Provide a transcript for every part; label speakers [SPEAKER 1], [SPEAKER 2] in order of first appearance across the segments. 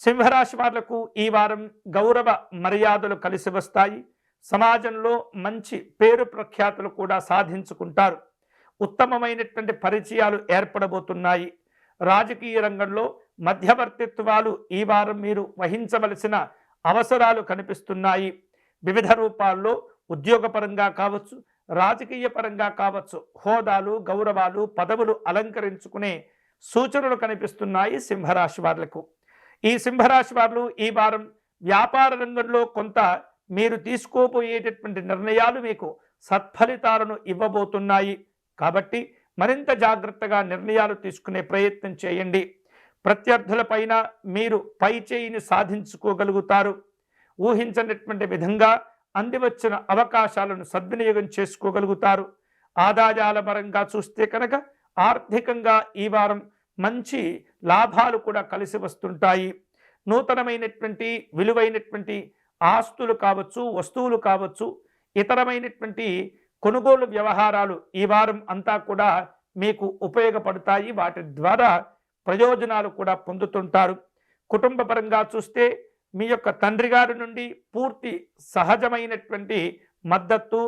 [SPEAKER 1] సింహరాశి వాళ్లకు ఈ వారం గౌరవ మర్యాదలు కలిసి వస్తాయి. సమాజంలో మంచి పేరు ప్రఖ్యాతులు కూడా సాధించుకుంటారు. ఉత్తమమైనటువంటి పరిచయాలు ఏర్పడబోతున్నాయి. రాజకీయ రంగంలో మధ్యవర్తిత్వాలు ఈ వారం మీరు వహించవలసిన అవసరాలు కనిపిస్తున్నాయి. వివిధ రూపాల్లో ఉద్యోగపరంగా కావచ్చు, రాజకీయ పరంగా కావచ్చు, హోదాలు, గౌరవాలు, పదవులు అలంకరించుకునే సూచనలు కనిపిస్తున్నాయి సింహరాశి వాళ్లకు. ఈ సింహరాశి వారు ఈ వారం వ్యాపార రంగంలో కొంత మీరు తీసుకోబోయేటటువంటి నిర్ణయాలు మీకు సత్ఫలితాలను ఇవ్వబోతున్నాయి. కాబట్టి మరింత జాగ్రత్తగా నిర్ణయాలు తీసుకునే ప్రయత్నం చేయండి. ప్రత్యర్థులపైన మీరు పై చేయిని సాధించుకోగలుగుతారు. ఊహించనటువంటి విధంగా అందివచ్చిన అవకాశాలను సద్వినియోగం చేసుకోగలుగుతారు. ఆదాయాల పరంగా చూస్తే కనుక ఆర్థికంగా ఈ వారం మంచి లాభాలు కూడా కలిసి వస్తుంటాయి. నూతనమైనటువంటి విలువైనటువంటి ఆస్తులు కావచ్చు, వస్తువులు కావచ్చు, ఇతరమైనటువంటి కొనుగోలు వ్యవహారాలు ఈ వారం అంతా కూడా మీకు ఉపయోగపడతాయి. వాటి ద్వారా ప్రయోజనాలు కూడా పొందుతుంటారు. కుటుంబ పరంగా చూస్తే మీ యొక్క తండ్రి గారి నుండి పూర్తి సహజమైనటువంటి మద్దతు,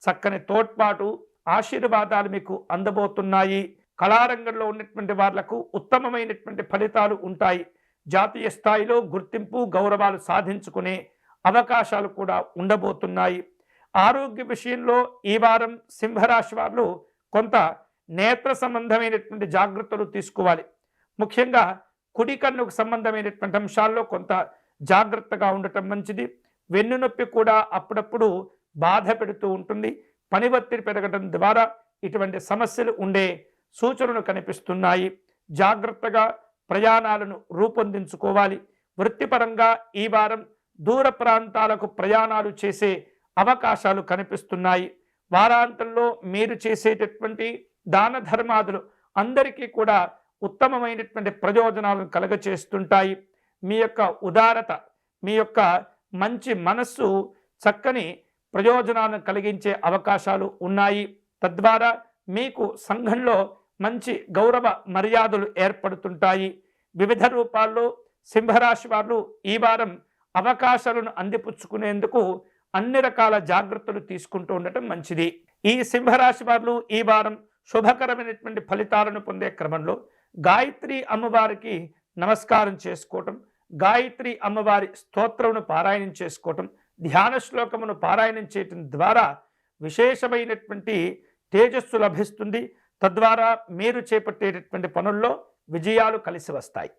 [SPEAKER 1] చక్కని తోడ్పాటు, ఆశీర్వాదాలు మీకు అందబోతున్నాయి. కళారంగంలో ఉన్నటువంటి వాళ్లకు ఉత్తమమైనటువంటి ఫలితాలు ఉంటాయి. జాతీయ స్థాయిలో గుర్తింపు, గౌరవాలు సాధించుకునే అవకాశాలు కూడా ఉండబోతున్నాయి. ఆరోగ్య విషయంలో ఈ వారం సింహరాశి వారు కొంత నేత్ర సంబంధమైనటువంటి జాగ్రత్తలు తీసుకోవాలి. ముఖ్యంగా కుడి కన్నుకు సంబంధమైనటువంటి అంశాల్లో కొంత జాగ్రత్తగా ఉండటం మంచిది. వెన్నునొప్పి కూడా అప్పుడప్పుడు బాధ పెడుతూ ఉంటుంది. పని ఒత్తిడి పెరగడం ద్వారా ఇటువంటి సమస్యలు ఉండే సూచనలు కనిపిస్తున్నాయి. జాగ్రత్తగా ప్రయాణాలను రూపొందించుకోవాలి. వృత్తిపరంగా ఈ వారం దూర ప్రాంతాలకు ప్రయాణాలు చేసే అవకాశాలు కనిపిస్తున్నాయి. వారాంతంలో మీరు చేసేటటువంటి దాన ధర్మాదులు అందరికీ కూడా ఉత్తమమైనటువంటి ప్రయోజనాలను కలగచేస్తుంటాయి. మీ యొక్క ఉదారత, మీ యొక్క మంచి మనస్సు చక్కని ప్రయోజనాలను కలిగించే అవకాశాలు ఉన్నాయి. తద్వారా మీకు సంఘంలో మంచి గౌరవ మర్యాదలు ఏర్పడుతుంటాయి. వివిధ రూపాల్లో సింహరాశి వారు ఈ వారం అవకాశాలను అందిపుచ్చుకునేందుకు అన్ని రకాల జాగ్రత్తలు తీసుకుంటూ ఉండటం మంచిది. ఈ సింహరాశి వారు ఈ వారం శుభకరమైనటువంటి ఫలితాలను పొందే క్రమంలో గాయత్రి అమ్మవారికి నమస్కారం చేసుకోవటం, గాయత్రి అమ్మవారి స్తోత్రమును పారాయణం చేసుకోవటం, ధ్యాన శ్లోకమును పారాయణం చేయటం ద్వారా విశేషమైనటువంటి తేజస్సు లభిస్తుంది. తద్వారా మీరు చేపట్టేటటువంటి పనుల్లో విజయాలు కలిసి వస్తాయి.